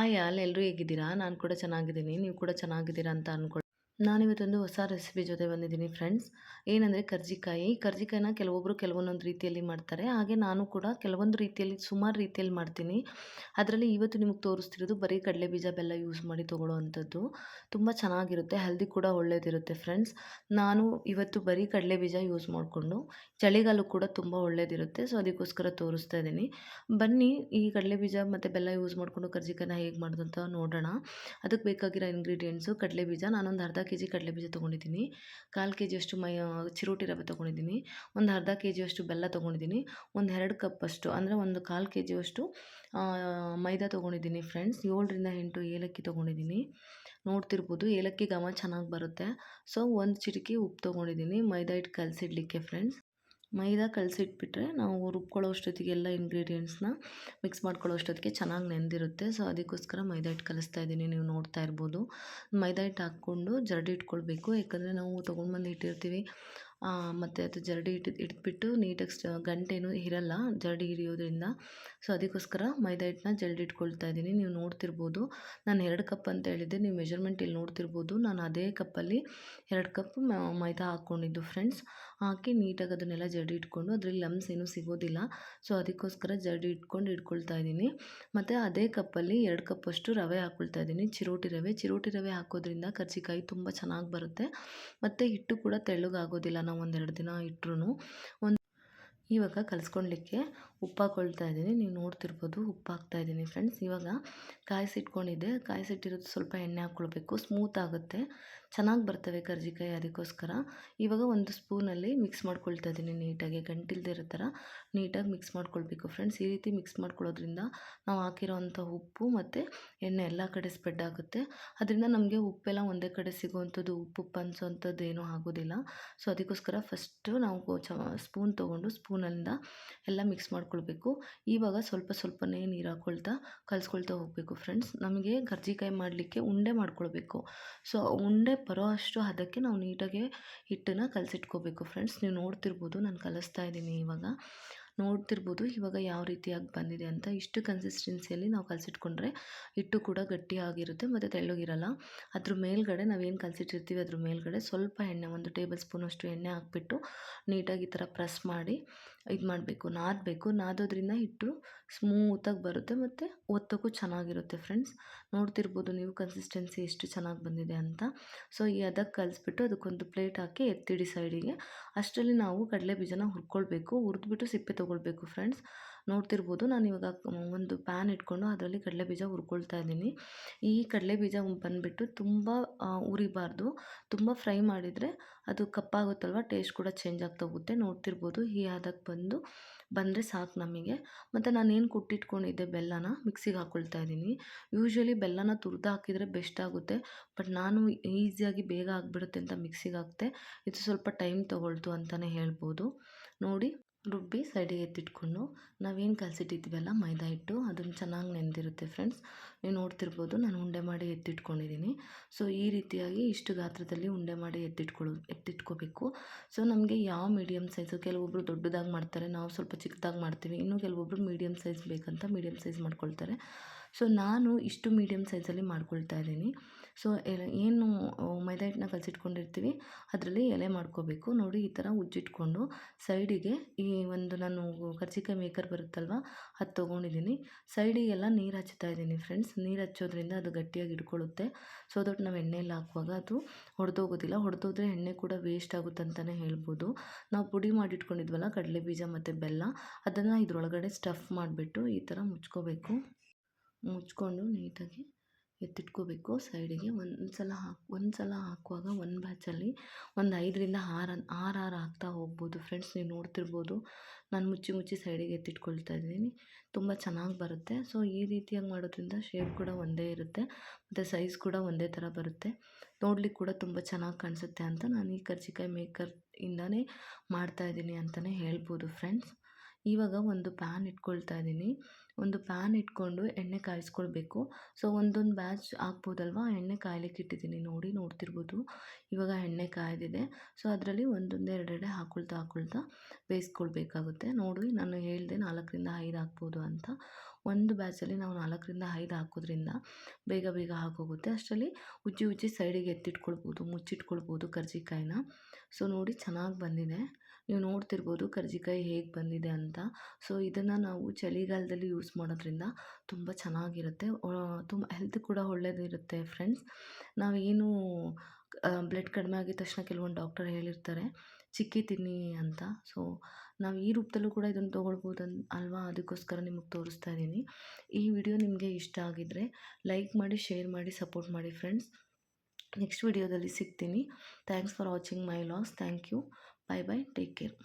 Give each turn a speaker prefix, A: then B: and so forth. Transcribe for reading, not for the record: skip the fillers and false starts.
A: Hi all ಎಲ್ಲರೂ ಹೇಗಿದ್ದೀರಾ? ನಾನು ಕೂಡ ಚೆನ್ನಾಗಿದ್ದೀನಿ. ನೀವು ಕೂಡ ಚೆನ್ನಾಗಿದ್ದೀರಾ ಅಂತ ನಾನಿವತ್ತೊಂದು ಹೊಸ ರೆಸಿಪಿ ಜೊತೆ ಬಂದಿದ್ದೀನಿ ಫ್ರೆಂಡ್ಸ್. ಏನಂದರೆ ಕರ್ಜಿಕಾಯಿ. ಕರ್ಜಿಕಾಯಿನ ಕೆಲವೊಬ್ಬರು ಕೆಲವೊಂದೊಂದು ರೀತಿಯಲ್ಲಿ ಮಾಡ್ತಾರೆ. ಹಾಗೆ ನಾನು ಕೂಡ ಕೆಲವೊಂದು ರೀತಿಯಲ್ಲಿ ಸುಮಾರು ರೀತಿಯಲ್ಲಿ ಮಾಡ್ತೀನಿ. ಅದರಲ್ಲಿ ಇವತ್ತು ನಿಮಗೆ ತೋರಿಸ್ತಿರೋದು ಬರೀ ಕಡಲೆಬೀಜ, ಬೆಲ್ಲ ಯೂಸ್ ಮಾಡಿ ತೊಗೊಳ್ಳೋವಂಥದ್ದು. ತುಂಬ ಚೆನ್ನಾಗಿರುತ್ತೆ. ಹೆಲ್ದಿ ಕೂಡ ಒಳ್ಳೆಯದಿರುತ್ತೆ ಫ್ರೆಂಡ್ಸ್. ನಾನು ಇವತ್ತು ಬರೀ ಕಡಲೆಬೀಜ ಯೂಸ್ ಮಾಡಿಕೊಂಡು ಚಳಿಗಾಲಕ್ಕೆ ಕೂಡ ತುಂಬ ಒಳ್ಳೆಯದಿರುತ್ತೆ. ಸೊ ಅದಕ್ಕೋಸ್ಕರ ತೋರಿಸ್ತಾ ಇದ್ದೀನಿ. ಬನ್ನಿ ಈ ಕಡಲೆಬೀಜ ಮತ್ತು ಬೆಲ್ಲ ಯೂಸ್ ಮಾಡಿಕೊಂಡು ಕರ್ಜಿಕಾಯಿನ ಹೇಗೆ ಮಾಡೋದು ಅಂತ ನೋಡೋಣ. ಅದಕ್ಕೆ ಬೇಕಾಗಿರೋ ಇಂಗ್ರೀಡಿಯೆಂಟ್ಸು ಕಡಲೆಬೀಜ. ನಾನೊಂದು ಅರ್ಧ ಕೆಜಿ ಕಡಲೆಬೀಜ ತೊಗೊಂಡಿದ್ದೀನಿ. 1/4 ಕೆಜಿಯಷ್ಟು ಚಿರೋಟಿ ರವೆ ತೊಗೊಂಡಿದ್ದೀನಿ. ಒಂದು ಅರ್ಧ ಕೆಜಿಯಷ್ಟು ಬೆಲ್ಲ ತೊಗೊಂಡಿದ್ದೀನಿ. ಒಂದು 2 ಕಪ್ಪಷ್ಟು ಅಂದರೆ ಒಂದು 1/4 ಕೆಜಿಯಷ್ಟು ಮೈದಾ ತೊಗೊಂಡಿದ್ದೀನಿ ಫ್ರೆಂಡ್ಸ್. 7ರಿಂದ 8 ಏಲಕ್ಕಿ ತೊಗೊಂಡಿದ್ದೀನಿ. ನೋಡ್ತಿರ್ಬೋದು ಏಲಕ್ಕಿ ಘಮ ಚೆನ್ನಾಗಿ ಬರುತ್ತೆ. ಸೊ ಒಂದು ಚಿಟಿಕೆ ಉಪ್ಪು ತೊಗೊಂಡಿದ್ದೀನಿ ಮೈದಾ ಹಿಟ್ಟು ಕಲಸಿಡ್ಲಿಕ್ಕೆ ಫ್ರೆಂಡ್ಸ್. ಮೈದಾ ಕಲಸಿಟ್ಬಿಟ್ರೆ ನಾವು ರುಬ್ಕೊಳ್ಳೋ ಅಷ್ಟೊತ್ತಿಗೆ ಎಲ್ಲ ಇಂಗ್ರೀಡಿಯೆಂಟ್ಸ್ನ ಮಿಕ್ಸ್ ಮಾಡ್ಕೊಳ್ಳೋ ಅಷ್ಟೊತ್ತಿಗೆ ಚೆನ್ನಾಗಿ ನೆಂದಿರುತ್ತೆ. ಸೊ ಅದಕ್ಕೋಸ್ಕರ ಮೈದಾ ಹಿಟ್ಟು ಕಲಿಸ್ತಾ ಇದ್ದೀನಿ. ನೀವು ನೋಡ್ತಾ ಇರ್ಬೋದು. ಮೈದಾ ಹಿಟ್ಟು ಹಾಕ್ಕೊಂಡು ಜರಡಿ ಇಟ್ಕೊಳ್ಬೇಕು. ಯಾಕಂದರೆ ನಾವು ತೊಗೊಂಡ್ಬಂದು ಇಟ್ಟಿರ್ತೀವಿ. ಮತ್ತು ಅದು ಜರಡಿ ಇಟ್ಬಿಟ್ಟು ನೀಟಾಗಿ ಗಂಟೇನೂ ಇರಲ್ಲ ಜರಡಿ ಹಿಡಿಯೋದ್ರಿಂದ. ಸೊ ಅದಕ್ಕೋಸ್ಕರ ಮೈದಾ ಹಿಟ್ಟನ್ನ ಜರಡಿ ಇಟ್ಕೊಳ್ತಾ ಇದ್ದೀನಿ. ನೀವು ನೋಡ್ತಿರ್ಬೋದು. ನಾನು 2 ಕಪ್ ಅಂತ ಹೇಳಿದ್ದೆ. ನೀವು ಮೆಜರ್ಮೆಂಟ್ ಇಲ್ಲಿ ನೋಡ್ತಿರ್ಬೋದು. ನಾನು ಅದೇ ಕಪ್ಪಲ್ಲಿ 2 ಕಪ್ ಮೈದಾ ಹಾಕ್ಕೊಂಡಿದ್ದು ಫ್ರೆಂಡ್ಸ್. ಹಾಕಿ ನೀಟಾಗಿ ಅದನ್ನೆಲ್ಲ ಜರಡಿ ಇಟ್ಕೊಂಡು ಅದರಲ್ಲಿ ಲಮ್ಸ್ ಏನೂ ಸಿಗೋದಿಲ್ಲ. ಸೊ ಅದಕ್ಕೋಸ್ಕರ ಜರಡಿ ಇಟ್ಕೊಳ್ತಾ ಇದ್ದೀನಿ. ಮತ್ತು ಅದೇ ಕಪ್ಪಲ್ಲಿ 2 ಕಪ್ಪಷ್ಟು ರವೆ ಹಾಕ್ಕೊಳ್ತಾ ಇದ್ದೀನಿ. ಚಿರೋಟಿ ರವೆ ಹಾಕೋದ್ರಿಂದ ಕರ್ಜಿಕಾಯಿ ತುಂಬ ಚೆನ್ನಾಗಿ ಬರುತ್ತೆ. ಮತ್ತು ಹಿಟ್ಟು ಕೂಡ ತೆಳ್ಳಗಾಗೋದಿಲ್ಲ ನಾವು ಒಂದೆರಡು ದಿನ ಇಟ್ರೂ. ಇವಾಗ ಕಲಿಸ್ಕೊಳ್ಲಿಕ್ಕೆ ಉಪ್ಪು ಹಾಕ್ಕೊಳ್ತಾ ಇದ್ದೀನಿ. ನೀವು ನೋಡ್ತಿರ್ಬೋದು ಉಪ್ಪು ಹಾಕ್ತಾ ಇದ್ದೀನಿ ಫ್ರೆಂಡ್ಸ್. ಇವಾಗ ಕಾಯಿಸಿಟ್ಟಿರೋದು ಸ್ವಲ್ಪ ಎಣ್ಣೆ ಹಾಕ್ಕೊಳ್ಬೇಕು. ಸ್ಮೂತ್ ಆಗುತ್ತೆ, ಚೆನ್ನಾಗಿ ಬರ್ತವೆ ಕರ್ಜಿಕಾಯಿ. ಅದಕ್ಕೋಸ್ಕರ ಇವಾಗ ಒಂದು ಸ್ಪೂನಲ್ಲಿ ಮಿಕ್ಸ್ ಮಾಡ್ಕೊಳ್ತಾ ಇದ್ದೀನಿ ನೀಟಾಗಿ. ಗಂಟಿಲ್ದೇ ಇರೋ ಥರ ನೀಟಾಗಿ ಮಿಕ್ಸ್ ಮಾಡ್ಕೊಳ್ಬೇಕು ಫ್ರೆಂಡ್ಸ್. ಈ ರೀತಿ ಮಿಕ್ಸ್ ಮಾಡ್ಕೊಳ್ಳೋದ್ರಿಂದ ನಾವು ಹಾಕಿರೋವಂಥ ಉಪ್ಪು ಮತ್ತು ಎಣ್ಣೆ ಎಲ್ಲ ಕಡೆ ಸ್ಪ್ರೆಡ್ ಆಗುತ್ತೆ. ಅದರಿಂದ ನಮಗೆ ಉಪ್ಪೆಲ್ಲ ಒಂದೇ ಕಡೆ ಸಿಗೋವಂಥದ್ದು, ಉಪ್ಪು ಅನ್ಸೋವಂಥದ್ದು ಏನೂ ಆಗೋದಿಲ್ಲ. ಸೊ ಅದಕ್ಕೋಸ್ಕರ ಫಸ್ಟು ನಾವು ಸ್ಪೂನ್ ತೊಗೊಂಡು ಸ್ಪೂನಿಂದ ಎಲ್ಲ ಮಿಕ್ಸ್ ಮಾಡ್ಕೊಳ್ಬೇಕು. ಇವಾಗ ಸ್ವಲ್ಪನೇ ನೀರು ಹಾಕ್ಕೊಳ್ತಾ ಕಲಿಸ್ಕೊಳ್ತಾ ಹೋಗಬೇಕು ಫ್ರೆಂಡ್ಸ್. ನಮಗೆ ಕರ್ಜಿಕಾಯಿ ಮಾಡಲಿಕ್ಕೆ ಉಂಡೆ ಮಾಡ್ಕೊಳ್ಬೇಕು. ಸೊ ಉಂಡೆ ಬರೋ ಅಷ್ಟು ಹದಕ್ಕೆ ನಾವು ನೀಟಾಗಿ ಹಿಟ್ಟನ್ನು ಕಲಸಿಟ್ಕೋಬೇಕು ಫ್ರೆಂಡ್ಸ್. ನೀವು ನೋಡ್ತಿರ್ಬೋದು ನಾನು ಕಲಿಸ್ತಾ ಇದ್ದೀನಿ. ಇವಾಗ ಯಾವ ರೀತಿಯಾಗಿ ಬಂದಿದೆ ಅಂತ. ಇಷ್ಟು ಕನ್ಸಿಸ್ಟೆನ್ಸಿಯಲ್ಲಿ ನಾವು ಕಲಸಿಟ್ಕೊಂಡ್ರೆ ಹಿಟ್ಟು ಕೂಡ ಗಟ್ಟಿಯಾಗಿರುತ್ತೆ ಮತ್ತು ತೆಳ್ಳಗಿರಲ್ಲ. ಅದ್ರ ಮೇಲ್ಗಡೆ ನಾವೇನು ಕಲಸಿಟ್ಟಿರ್ತೀವಿ ಅದ್ರ ಮೇಲ್ಗಡೆ ಸ್ವಲ್ಪ ಎಣ್ಣೆ, 1 ಟೇಬಲ್ ಸ್ಪೂನಷ್ಟು ಎಣ್ಣೆ ಹಾಕ್ಬಿಟ್ಟು ನೀಟಾಗಿ ಈ ಥರ ಪ್ರೆಸ್ ಮಾಡಿ ನಾದಬೇಕು. ನಾದೋದ್ರಿಂದ ಹಿಟ್ಟು ಸ್ಮೂತಾಗಿ ಬರುತ್ತೆ ಮತ್ತು ಒತ್ತೋಕ್ಕೂ ಚೆನ್ನಾಗಿರುತ್ತೆ ಫ್ರೆಂಡ್ಸ್. ನೋಡ್ತಿರ್ಬೋದು ನೀವು ಕನ್ಸಿಸ್ಟೆನ್ಸಿ ಎಷ್ಟು ಚೆನ್ನಾಗಿ ಬಂದಿದೆ ಅಂತ. ಸೊ ಈ ಅದಕ್ಕೆ ಕಲಿಸ್ಬಿಟ್ಟು ಅದಕ್ಕೊಂದು ಪ್ಲೇಟ್ ಹಾಕಿ ಎತ್ತಿಡಿ ಸೈಡಿಗೆ. ಅಷ್ಟರಲ್ಲಿ ನಾವು ಕಡಲೆ ಬೀಜನ ಹುರಿದ್ಬಿಟ್ಟು ಸಿಪ್ಪೆ ತೊಗೊಳ್ಬೇಕು ಫ್ರೆಂಡ್ಸ್. ನೋಡ್ತಿರ್ಬೋದು ನಾನು ಇವಾಗ ಒಂದು ಪ್ಯಾನ್ ಇಟ್ಕೊಂಡು ಅದರಲ್ಲಿ ಕಡಲೆಬೀಜ ಹುರ್ಕೊಳ್ತಾ ಇದ್ದೀನಿ. ಈ ಕಡಲೆಬೀಜ ಬಂದುಬಿಟ್ಟು ತುಂಬ ಉರಿಬಾರ್ದು. ತುಂಬ ಫ್ರೈ ಮಾಡಿದರೆ ಅದು ಕಪ್ಪಾಗುತ್ತಲ್ವ, ಟೇಸ್ಟ್ ಕೂಡ ಚೇಂಜ್ ಆಗ್ತಾ ಹೋಗುತ್ತೆ. ನೋಡ್ತಿರ್ಬೋದು ಈ ಹದಕ್ಕೆ ಬಂದರೆ ಸಾಕು ನಮಗೆ. ಮತ್ತು ನಾನೇನು ಕುಟ್ಟಿಟ್ಕೊಂಡಿದ್ದೆ ಬೆಲ್ಲನ ಮಿಕ್ಸಿಗೆ ಹಾಕ್ಕೊಳ್ತಾ ಇದ್ದೀನಿ. ಯೂಶ್ವಲಿ ಬೆಲ್ಲನ ತುರಿದು ಹಾಕಿದರೆ ಬೆಸ್ಟ್ ಆಗುತ್ತೆ. ಬಟ್ ನಾನು ಈಸಿಯಾಗಿ ಬೇಗ ಆಗಿಬಿಡುತ್ತೆ ಅಂತ ಮಿಕ್ಸಿಗೆ ಹಾಕಿದೆ. ಇದು ಸ್ವಲ್ಪ ಟೈಮ್ ತೊಗೊಳ್ತು ಅಂತಲೇ ಹೇಳ್ಬೋದು. ನೋಡಿ ರುಬ್ಬಿ ಸೈಡಿಗೆ ಎತ್ತಿಟ್ಕೊಂಡು ನಾವೇನು ಕಲಸಿಟ್ಟಿದ್ವಲ್ಲ ಮೈದಾ ಹಿಟ್ಟು, ಅದನ್ನು ಚೆನ್ನಾಗಿ ನೆಂದಿರುತ್ತೆ ಫ್ರೆಂಡ್ಸ್. ನೀವು ನೋಡ್ತಿರ್ಬೋದು ನಾನು ಉಂಡೆ ಮಾಡಿ ಎತ್ತಿಟ್ಕೊಂಡಿದ್ದೀನಿ. ಸೊ ಈ ರೀತಿಯಾಗಿ ಇಷ್ಟು ಗಾತ್ರದಲ್ಲಿ ಉಂಡೆ ಮಾಡಿ ಎತ್ತಿಟ್ಕೋಬೇಕು. ಸೊ ನಮಗೆ ಯಾವ ಮೀಡಿಯಮ್ ಸೈಜು, ಕೆಲವೊಬ್ಬರು ದೊಡ್ಡದಾಗಿ ಮಾಡ್ತಾರೆ, ನಾವು ಸ್ವಲ್ಪ ಚಿಕ್ಕದಾಗಿ ಮಾಡ್ತೀವಿ. ಇನ್ನು ಕೆಲವೊಬ್ಬರು ಮೀಡಿಯಮ್ ಸೈಜ್ ಬೇಕಂತ ಮೀಡಿಯಮ್ ಸೈಜ್ ಮಾಡ್ಕೊಳ್ತಾರೆ. ಸೊ ನಾನು ಇಷ್ಟು ಮೀಡಿಯಮ್ ಸೈಜಲ್ಲಿ ಮಾಡ್ಕೊಳ್ತಾ ಇದ್ದೀನಿ. ಸೊ ಏನು ಮೈದಾ ಹಿಟ್ಟನ್ನ ಕಲಸಿಟ್ಕೊಂಡಿರ್ತೀವಿ ಅದರಲ್ಲಿ ಎಲೆ ಮಾಡ್ಕೋಬೇಕು. ನೋಡಿ ಈ ಥರ ಉಜ್ಜಿಟ್ಕೊಂಡು ಸೈಡಿಗೆ ಈ ಒಂದು ನಾನು ಕರ್ಜಿಕಾಯಿ ಮೇಕರ್ ಬರುತ್ತಲ್ವ ಅದು ತೊಗೊಂಡಿದ್ದೀನಿ. ಸೈಡಿಗೆಲ್ಲ ನೀರು ಹಚ್ತಾ ಇದ್ದೀನಿ ಫ್ರೆಂಡ್ಸ್. ನೀರು ಹಚ್ಚೋದ್ರಿಂದ ಅದು ಗಟ್ಟಿಯಾಗಿ ಹಿಡ್ಕೊಳ್ಳುತ್ತೆ. ಸೊ ದಟ್ ನಾವು ಎಣ್ಣೆಯಲ್ಲಿ ಹಾಕುವಾಗ ಅದು ಹೊಡೆದೋಗೋದಿಲ್ಲ. ಹೊಡೆದೋದ್ರೆ ಎಣ್ಣೆ ಕೂಡ ವೇಸ್ಟ್ ಆಗುತ್ತೆ ಅಂತಲೇ ಹೇಳ್ಬೋದು. ನಾವು ಪುಡಿ ಮಾಡಿಟ್ಕೊಂಡಿದ್ವಲ್ಲ ಕಡಲೆಬೀಜ ಮತ್ತು ಬೆಲ್ಲ, ಅದನ್ನು ಇದರೊಳಗಡೆ ಸ್ಟಫ್ ಮಾಡಿಬಿಟ್ಟು ಈ ಥರ ಮುಚ್ಕೊಂಡು ನೀಟಾಗಿ ಎತ್ತಿಟ್ಕೋಬೇಕು ಸೈಡಿಗೆ. ಒಂದು ಸಲ ಹಾಕುವಾಗ ಒಂದು ಬ್ಯಾಚಲ್ಲಿ ಒಂದು 5ರಿಂದ 6 ಹಾಕ್ತಾ ಹೋಗ್ಬೋದು ಫ್ರೆಂಡ್ಸ್. ನೀವು ನೋಡ್ತಿರ್ಬೋದು ನಾನು ಮುಚ್ಚಿ ಸೈಡಿಗೆ ಎತ್ತಿಟ್ಕೊಳ್ತಾ ಇದ್ದೀನಿ. ತುಂಬ ಚೆನ್ನಾಗಿ ಬರುತ್ತೆ. ಸೊ ಈ ರೀತಿಯಾಗಿ ಮಾಡೋದ್ರಿಂದ ಶೇಪ್ ಕೂಡ ಒಂದೇ ಇರುತ್ತೆ ಮತ್ತು ಸೈಜ್ ಕೂಡ ಒಂದೇ ಥರ ಬರುತ್ತೆ. ನೋಡ್ಲಿಕ್ಕೆ ಕೂಡ ತುಂಬ ಚೆನ್ನಾಗಿ ಕಾಣಿಸುತ್ತೆ ಅಂತ ನಾನು ಈ ಕರ್ಜಿಕಾಯಿ ಮೇಕರ್ ಇಂದನೇ ಮಾಡ್ತಾಯಿದ್ದೀನಿ ಅಂತಲೇ ಹೇಳ್ಬೋದು ಫ್ರೆಂಡ್ಸ್. ಇವಾಗ ಒಂದು ಪ್ಯಾನ್ ಇಟ್ಕೊಳ್ತಾ ಇದ್ದೀನಿ. ಒಂದು ಪ್ಯಾನ್ ಇಟ್ಕೊಂಡು ಎಣ್ಣೆ ಕಾಯಿಸ್ಕೊಳ್ಬೇಕು. ಸೊ ಒಂದೊಂದು ಬ್ಯಾಚ್ ಹಾಕ್ಬೋದಲ್ವಾ, ಎಣ್ಣೆ ಕಾಯ್ಲಿಕ್ಕೆ ಇಟ್ಟಿದ್ದೀನಿ ನೋಡಿ, ನೋಡ್ತಿರ್ಬೋದು. ಇವಾಗ ಎಣ್ಣೆ ಕಾಯ್ದಿದೆ. ಸೊ ಅದರಲ್ಲಿ ಒಂದೊಂದು ಎರಡೆರಡೆ ಹಾಕ್ಕೊಳ್ತಾ ಬೇಯಿಸ್ಕೊಳ್ಬೇಕಾಗುತ್ತೆ. ನೋಡಿ ನಾನು ಹೇಳಿದೆ 4ರಿಂದ 5 ಹಾಕ್ಬೋದು ಅಂತ. ಒಂದು ಬ್ಯಾಚಲ್ಲಿ ನಾವು 4ರಿಂದ 5 ಹಾಕೋದ್ರಿಂದ ಬೇಗ ಬೇಗ ಆಗೋಗುತ್ತೆ. ಅಷ್ಟರಲ್ಲಿ ಉಜ್ಜಿ ಸೈಡಿಗೆ ಎತ್ತಿಟ್ಕೊಳ್ಬೋದು, ಮುಚ್ಚಿಟ್ಕೊಳ್ಬೋದು ಕರ್ಜಿಕಾಯಿನ. ಸೊ ನೋಡಿ ಚೆನ್ನಾಗಿ ಬಂದಿದೆ. ನೀವು ನೋಡ್ತಿರ್ಬೋದು ಕರ್ಜಿಕಾಯಿ ಹೇಗೆ ಬಂದಿದೆ ಅಂತ. ಸೊ ಇದನ್ನು ನಾವು ಚಳಿಗಾಲದಲ್ಲಿ ಯೂಸ್ ಮಾಡೋದ್ರಿಂದ ತುಂಬ ಚೆನ್ನಾಗಿರುತ್ತೆ, ತುಂಬ ಹೆಲ್ತ್ ಕೂಡ ಒಳ್ಳೆಯದಿರುತ್ತೆ ಫ್ರೆಂಡ್ಸ್. ನಾವೇನು ಬ್ಲಡ್ ಕಡಿಮೆ ಆಗಿದ ತಕ್ಷಣ ಕೆಲವೊಂದು ಡಾಕ್ಟರ್ ಹೇಳಿರ್ತಾರೆ ಚಿಕ್ಕಿ ತಿನ್ನಿ ಅಂತ. ಸೊ ನಾವು ಈ ರೂಪದಲ್ಲೂ ಕೂಡ ಇದನ್ನು ತೊಗೊಳ್ಬೋದು ಅಲ್ವಾ, ಅದಕ್ಕೋಸ್ಕರ ನಿಮಗೆ ತೋರಿಸ್ತಾ ಇದ್ದೀನಿ. ಈ ವಿಡಿಯೋ ನಿಮಗೆ ಇಷ್ಟ ಆಗಿದ್ದರೆ ಲೈಕ್ ಮಾಡಿ, ಶೇರ್ ಮಾಡಿ, ಸಪೋರ್ಟ್ ಮಾಡಿ ಫ್ರೆಂಡ್ಸ್. ನೆಕ್ಸ್ಟ್ ವಿಡಿಯೋದಲ್ಲಿ ಸಿಗ್ತೀನಿ. Thanks for watching my vlogs. Thank you. Bye bye. Take care.